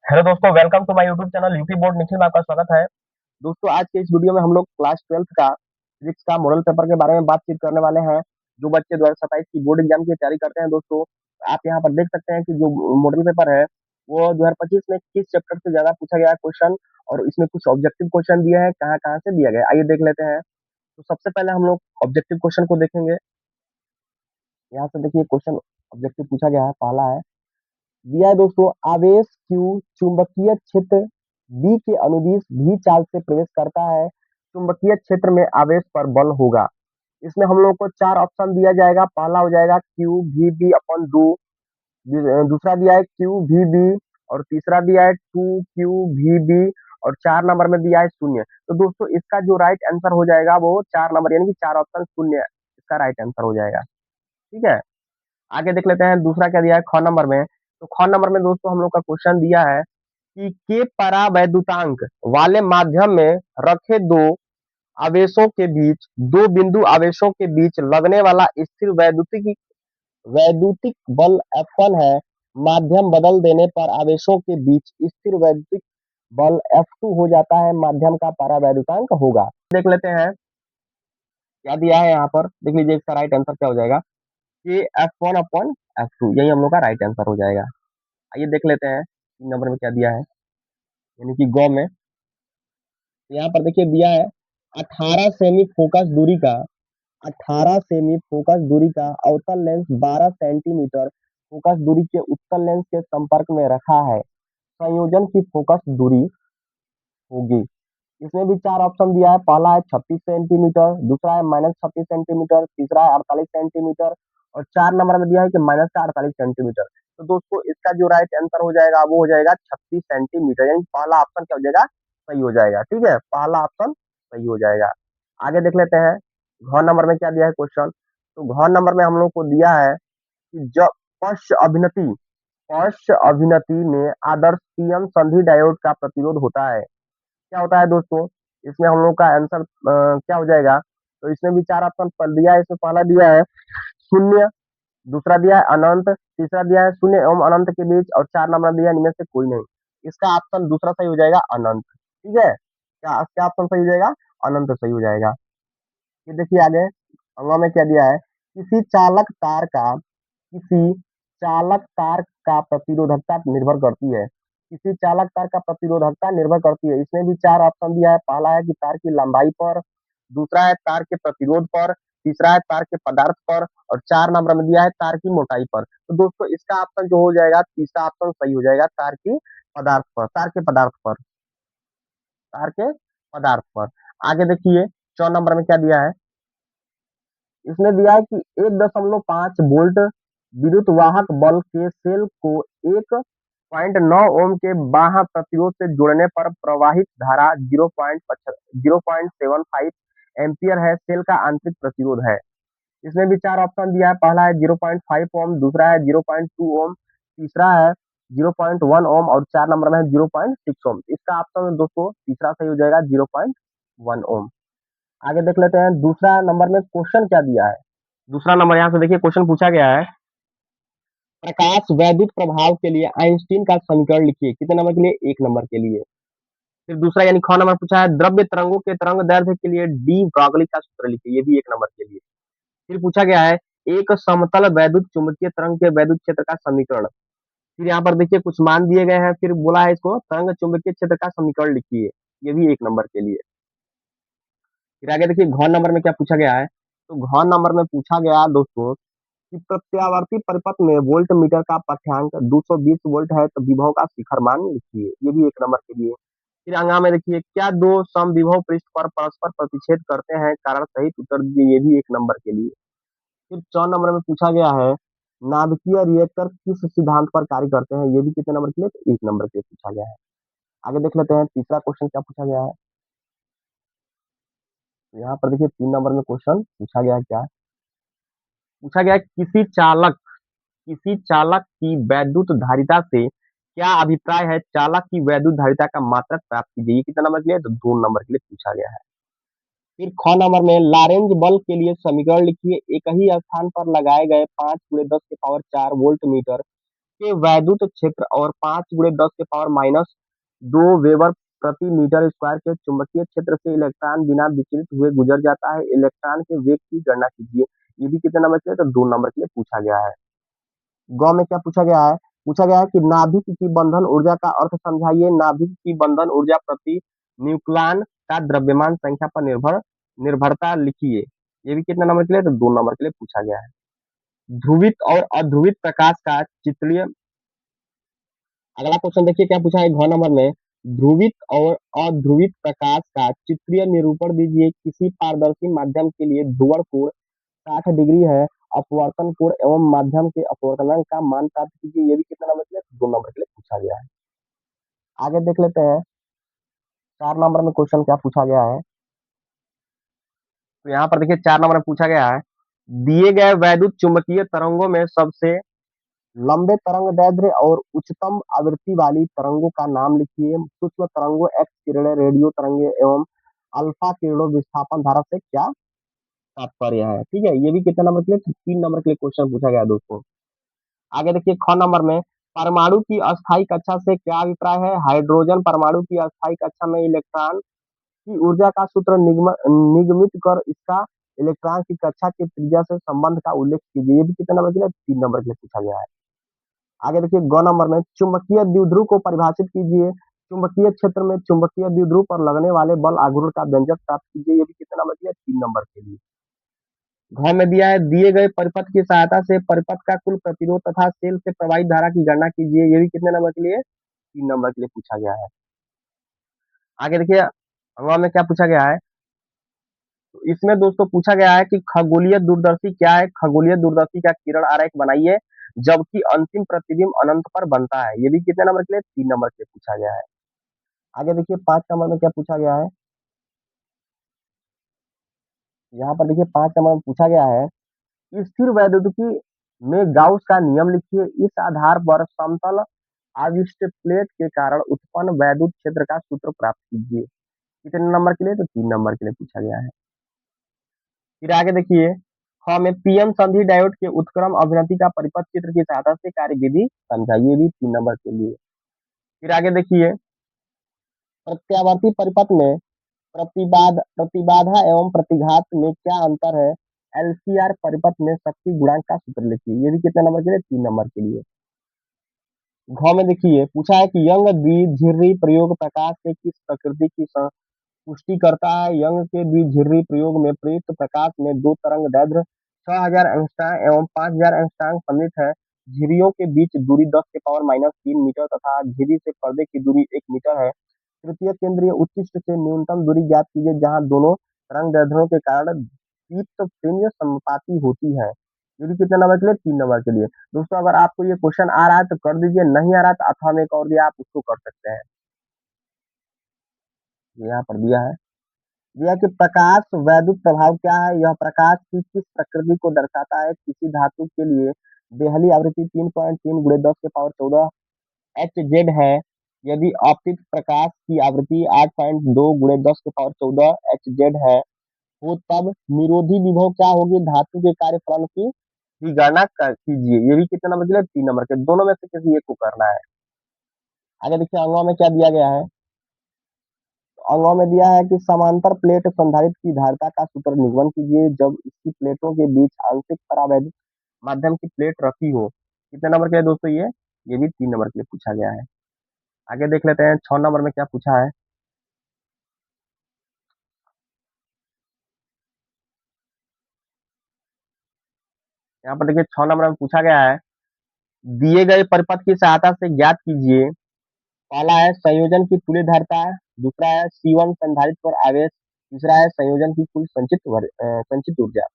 Hello दोस्तों, welcome to my YouTube channel UP board Nikhil में आपका स्वागत है। दोस्तों, आज के इस वीडियो में हम लोग क्लास 12th का फिजिक्स का मॉडल पेपर के बारे में बातचीत करने वाले हैं। जो बच्चे 2027 की बोर्ड एग्जाम की तैयारी करते हैं दोस्तों, आप यहाँ पर देख सकते हैं कि जो मॉडल पेपर है वो 2025 में किस चैप्टर से ज्यादा पूछा गया क्वेश्चन और इसमें कुछ ऑब्जेक्टिव क्वेश्चन दिए हैं, कहाँ कहाँ से दिया गया है। आइए देख लेते हैं। तो सबसे पहले हम लोग ऑब्जेक्टिव क्वेश्चन को देखेंगे। यहाँ से देखिए क्वेश्चन ऑब्जेक्टिव पूछा गया है। पहला है, दिया है दोस्तों, आवेश Q चुंबकीय क्षेत्र B के अनुदिश भी चाल से प्रवेश करता है। चुंबकीय क्षेत्र में आवेश पर बल होगा। इसमें हम लोग को चार ऑप्शन दिया जाएगा। पहला हो जाएगा Q V B अपन 2, दूसरा दिया है Q V B और तीसरा दिया है 2Q V B और 4 नंबर में दिया है शून्य। तो दोस्तों इसका जो राइट आंसर हो जाएगा वो 4 नंबर, यानी कि चार ऑप्शन शून्य इसका राइट आंसर हो जाएगा। ठीक है, आगे देख लेते हैं दूसरा क्या दिया है ख नंबर में। तो ख नंबर में दोस्तों हम लोग का क्वेश्चन दिया है कि के परावैद्युतांक वाले माध्यम में रखे दो आवेशों के बीच, दो बिंदु आवेशों के बीच लगने वाला स्थिर वैद्युतिक वैद्युतिक बल F1 है। माध्यम बदल देने पर आवेशों के बीच स्थिर वैद्युतिक बल F2 हो जाता है। माध्यम का परावैद्युतांक होगा। देख लेते हैं क्या दिया है यहाँ पर। देख लीजिए इसका राइट आंसर क्या हो जाएगा, कि F1 अपॉन F2, यही हम लोग का राइट आंसर हो जाएगा। आइए देख लेते हैं 3 नंबर में क्या दिया है, यानी कि गौ में। तो यहाँ पर देखिए दिया है 18 सेमी फोकस दूरी का 18 सेमी फोकस दूरी का अवतल लेंस 12 सेंटीमीटर फोकस दूरी के उत्तल लेंस के संपर्क में रखा है। संयोजन की फोकस दूरी होगी। इसमें भी चार ऑप्शन दिया है। पहला है 36 सेंटीमीटर, दूसरा है -36 सेंटीमीटर, तीसरा है 48 सेंटीमीटर और 4 नंबर में दिया है कि -48 सेंटीमीटर। तो दोस्तों इसका जो राइट आंसर हो जाएगा वो हो जाएगा 36 सेंटीमीटर, यानी पहला ऑप्शन क्या हो जाएगा, सही हो जाएगा। ठीक है, पहला ऑप्शन सही हो जाएगा। आगे देख लेते हैं घ नंबर में क्या दिया है क्वेश्चन। तो घ नंबर में हम लोग को दिया है कि जब पश्च अभिनति में आदर्श पीएम संधि डायोड का प्रतिरोध होता है। क्या होता है दोस्तों, इसमें हम लोग का आंसर क्या हो जाएगा। तो इसमें भी चार ऑप्शन पर दिया है। इसमें पहला दिया है शून्य, दूसरा दिया है अनंत, तीसरा दिया है शून्य एवं अनंत के बीच और 4 नंबर दिया है इनमें से कोई नहीं। इसका ऑप्शन दूसरा सही हो जाएगा, अनंत। ठीक है, क्या क्या ऑप्शन सही हो जाएगा, अनंत सही हो जाएगा। ये देखिए आगे अंगों में क्या दिया है, किसी चालक तार का प्रतिरोधकता निर्भर करती है। किसी चालक तार का प्रतिरोधकता निर्भर करती है। इसमें भी चार ऑप्शन दिया है। पहला है कि तार की लंबाई पर, दूसरा है तार के प्रतिरोध पर, तीसरा है तार के पदार्थ पर और 4 नंबर में दिया है तार की मोटाई पर। तो दोस्तों इसका ऑप्शन जो हो जाएगा, तीसरा ऑप्शन सही हो जाएगा, तार की पदार्थ पर, तार के पदार्थ पर, तार के पदार्थ पर। आगे देखिए 4 नंबर में क्या दिया है। इसने दिया है कि 1.5 वोल्ट विद्युत वाहक बल के सेल को 1.9 ओम के बाह्य प्रतिरोध से जोड़ने पर प्रवाहित धारा 0.75 एम्पियर है। सेल का आंतरिक प्रतिरोध है। इसमें भी चार ऑप्शन दिया है। पहला है 0.5 ओम, दूसरा है 0.2 ओम, तीसरा है 0.1 ओम और 4 नंबर में है 0.6 ओम। इसका ऑप्शन दोस्तों तीसरा सही हो जाएगा, 0.1 ओम। आगे देख लेते हैं दूसरा नंबर में क्वेश्चन क्या दिया है। दूसरा नंबर यहाँ से देखिए क्वेश्चन पूछा गया है, प्रकाश वैद्युत प्रभाव के लिए आइंस्टीन का समीकरण लिखिए। कितने नंबर के लिए, 1 नंबर के लिए। फिर दूसरा यानी ख नंबर पूछा है, द्रव्य तरंगों के तरंग दैर्ध्य के लिए डी ब्रॉगली का सूत्र लिखिए। ये भी 1 नंबर के लिए। फिर पूछा गया है एक समतल वैद्युत चुंबकीय तरंग के वैद्युत क्षेत्र का समीकरण। फिर यहाँ पर देखिए कुछ मान दिए गए हैं। फिर बोला है इसको तरंग चुंबकीय क्षेत्र का समीकरण लिखिए। ये भी 1 नंबर के लिए। फिर आगे देखिए घ नंबर में क्या पूछा गया है। तो घ नंबर में पूछा गया दोस्तों कि प्रत्यावर्ती परिपथ में वोल्ट मीटर का पाठ्यांक 220 वोल्ट है, तो विभव का शिखर मान लिखिए। ये भी 1 नंबर के लिए। फिर अंगा में देखिए, क्या दो समविभव पृष्ठ पर परस्पर प्रतिच्छेद करते हैं, कारण सहित उत्तर दीजिए। ये भी 1 नंबर के लिए। फिर 4 नंबर में पूछा गया है, नाभिकीय रिएक्टर किस सिद्धांत पर कार्य करते हैं। ये भी कितने नंबर के लिए, तो 1 नंबर के लिए पूछा गया है। आगे देख लेते हैं तीसरा क्वेश्चन क्या पूछा गया है। तो यहाँ पर देखिए 3 नंबर में क्वेश्चन पूछा गया है, क्या पूछा गया है, किसी चालक की वैद्युत धारिता से क्या अभिप्राय है, चालक की वैद्युत धारिता का मात्रक प्राप्त कीजिए। ये कितना नंबर के लिए, तो 2 नंबर के लिए पूछा गया है। फिर ख नंबर में लारेंज बल के लिए समीकरण लिखिए। एक ही स्थान पर लगाए गए 5 × 10⁴ वोल्ट मीटर के वैद्युत क्षेत्र और 5 × 10⁻² वेबर प्रति मीटर स्क्वायर के चुंबकीय क्षेत्र से इलेक्ट्रॉन बिना विचलित हुए गुजर जाता है। इलेक्ट्रॉन के वेग की गणना कीजिए। ये भी कितने नंबर के लिए? तो 2 नंबर के लिए पूछा गया है। ग में क्या पूछा गया है? पूछा गया है कि नाभिक की बंधन ऊर्जा का अर्थ समझाइए। नाभिक की बंधन ऊर्जा प्रति न्यूक्लियन का द्रव्यमान संख्या पर निर्भरता लिखिए। ये भी कितने नंबर के लिए? तो 2 नंबर के लिए पूछा गया है। ध्रुवित और अध्रुवित प्रकाश का चित्रीय, अगला क्वेश्चन देखिए क्या पूछा है घ नंबर में। ध्रुवित और अध्रुवित प्रकाश का चित्रीय निरूपण दीजिए। किसी पारदर्शी माध्यम के लिए ध्रुवण कोण 60 डिग्री है। अपवर्तन कोण एवं माध्यम के अपवर्तनांक का मान प्राप्त कीजिए। ये भी कितना नंबर के लिए? 2 नंबर के लिए पूछा गया है। आगे देख लेते हैं 4 नंबर में क्वेश्चन क्या पूछा गया है। तो यहाँ पर देखिए 4 नंबर में पूछा गया है, दिए गए वैद्युत चुंबकीय तरंगों में सबसे लंबे तरंग दैर्ध्य और उच्चतम आवृत्ति वाली तरंगों का नाम लिखिए। सूक्ष्म तरंगों, एक्स किरणें, रेडियो तरंगे एवं अल्फा किरणों विस्थापन धारा से क्या तात्पर्य है? ठीक है, ये भी कितने नंबर के लिए? 3 नंबर के लिए क्वेश्चन पूछा गया दोस्तों। आगे देखिए ख नंबर में, परमाणु की अस्थायी कक्षा से क्या अभिप्राय है? हाइड्रोजन परमाणु की अस्थायी कक्षा में इलेक्ट्रॉन की ऊर्जा का सूत्र निगमित कर इसका इलेक्ट्रॉन की कक्षा की त्रिज्या से संबंध का उल्लेख कीजिए। ये भी कितने नंबर के लिए? 3 नंबर के लिए पूछा गया है। आगे देखिए ग नंबर में, चुंबकीय द्विध्रुव को परिभाषित कीजिए। चुंबकीय क्षेत्र में चुंबकीय द्विध्रुव पर लगने वाले बल आघूर्ण का व्यंजक प्राप्त कीजिए। ये भी कितने नंबर के लिए? 3 नंबर के लिए। घ में दिया है, दिए गए परिपथ की सहायता से परिपथ का कुल प्रतिरोध तथा सेल से प्रवाहित धारा की गणना कीजिए। ये भी कितने नंबर के लिए? 3 नंबर के लिए पूछा गया है। आगे देखिए ग में क्या पूछा गया है। तो इसमें दोस्तों पूछा गया है कि खगोलीय दूरदर्शी क्या है? खगोलीय दूरदर्शी का किरण आरेख बनाइए जबकि अंतिम प्रतिबिंब अनंत पर बनता है। ये भी कितने नंबर के लिए? 3 नंबर के लिए पूछा गया है। आगे देखिए 5 नंबर में क्या पूछा गया है। यहाँ पर देखिए 5 नंबर में पूछा गया है, स्थिर वैद्युतिकी में गाउस का नियम लिखिए। इस आधार पर समतल आविष्ट प्लेट के कारण उत्पन्न वैद्युत क्षेत्र का सूत्र प्राप्त कीजिए। कितने नंबर के लिए? तो 3 नंबर के लिए पूछा गया है। फिर आगे देखिए में पीएन संधि डायोड के उत्क्रम अभिनति का परिपथ चित्र की सहायता से कार्यविधि समझाइए। भी 3 नंबर के लिए। फिर आगे देखिए प्रत्यावर्ती परिपथ में प्रतिबाधा एवं प्रतिघात में क्या अंतर है? एलसीआर परिपथ में शक्ति गुणांक का सूत्र लिखिए। ये भी कितने नंबर के लिए? 3 नंबर के लिए। घ में देखिए पूछा है कि यंग द्विध्रुवी प्रयोग प्रकाश के किस प्रकृति की पुष्टि करता है? यंग के द्विध्रुवी प्रयोग में प्रयुक्त प्रकाश में दो तरंग दैर्ध्य 6000 एंगस्ट्रॉम एवं 5000 एंगस्ट्रॉम सम्मिलित है। झिर्रियों के बीच दूरी 10⁻³ मीटर तथा झिर्री से पर्दे की दूरी 1 मीटर है। तृतीय केंद्रीय उत्कृष्ट से न्यूनतम दूरी ज्ञात कीजिए जहां दोनों तरंग दैर्ध्यों के कारण दीप्त फ्रिंज समानुपाती होती है। ये भी कितने नंबर के लिए? 3 नंबर के लिए। दोस्तों अगर आपको ये क्वेश्चन आ रहा है तो कर दीजिए, नहीं आ रहा तो अथवा में एक और दिया आप उसको कर सकते हैं। यहाँ पर दिया है, दिया कि प्रकाश वैद्युत प्रभाव क्या है? यह प्रकाश की किस प्रकृति को दर्शाता है? किसी धातु के लिए देहली आवृत्ति 3.3 × 10⁻14 एच जेड है। यदि आपतित प्रकाश की आवृत्ति 8.2 × 10⁻14 एच जेड है हो तब निरोधी विभव क्या होगी? धातु के कार्यफलन की गणना कीजिए। ये भी कितने नंबर के लिए? 3 नंबर के। दोनों में से किसी एक को करना है। आगे देखिए अंगों में क्या दिया गया है। अंगों में दिया है कि समांतर प्लेट संधारित्र की धारिता का सूत्र निगमन कीजिए जब इसकी प्लेटों के बीच आंशिक परावैद्युत माध्यम की प्लेट रखी हो। कितने नंबर के है दोस्तों? ये भी 3 नंबर के लिए पूछा गया है। आगे देख लेते हैं 6 नंबर में क्या पूछा है। यहाँ पर देखिए 6 नंबर में पूछा गया है, दिए गए परिपथ की सहायता से ज्ञात कीजिए। पहला है संयोजन की तुल्य धारिता, दूसरा है C1 संधारित्र पर आवेश, तीसरा है संयोजन की कुल संचित ऊर्जा।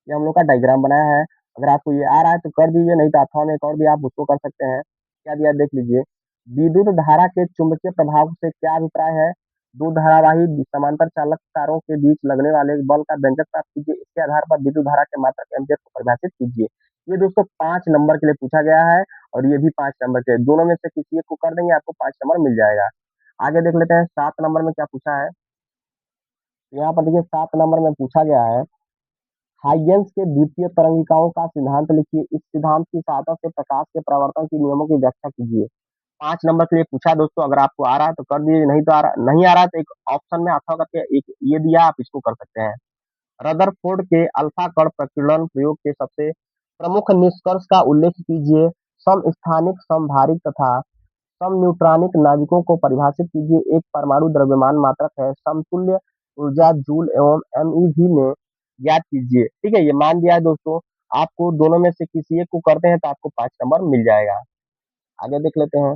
ये हम लोग का डायग्राम बनाया है। अगर आपको ये आ रहा है तो कर दीजिए, नहीं तो अथवा में एक और भी आप उसको कर सकते हैं। क्या दिया देख लीजिए। विद्युत धारा के चुंबकीय प्रभाव से क्या अभिप्राय है? दो धारावाही समांतर चालक तारों के बीच लगने वाले बल का व्यंजक प्राप्त कीजिए। इसके आधार पर विद्युत धारा के मात्रक एम्पीयर को परिभाषित कीजिए। ये दोस्तों 5 नंबर के लिए पूछा गया है और ये भी 5 नंबर के। दोनों में से किसी एक को कर देंगे, आपको 5 नंबर मिल जाएगा। आगे देख लेते हैं 7 नंबर में क्या पूछा है। यहाँ पर देखिए 7 नंबर में पूछा गया है, हाइजेंस के द्वितीय तरंगिकाओं का सिद्धांत लिखिए। इस सिद्धांत की सहायता से प्रकाश के परावर्तन के नियमों की व्याख्या कीजिए। 5 नंबर के लिए पूछा दोस्तों, अगर आपको आ रहा है तो कर दीजिए, नहीं आ रहा है तो एक ऑप्शन में अथवा करके एक ये दिया, आप इसको कर सकते हैं। रदरफोर्ड के अल्फा कण प्रकीर्णन प्रयोग के सबसे प्रमुख निष्कर्ष का उल्लेख कीजिए। समस्थानिक, समभारिक तथा समन्यूट्रॉनिक नाभिकों को परिभाषित कीजिए। एक परमाणु द्रव्यमान मात्रक है। समतुल्य ऊर्जा जूल एवं एमईवी में ज्ञात कीजिए। ठीक है, ये मान दिया है दोस्तों। आपको दोनों में से किसी एक को करते हैं तो आपको 5 नंबर मिल जाएगा। आगे देख लेते हैं।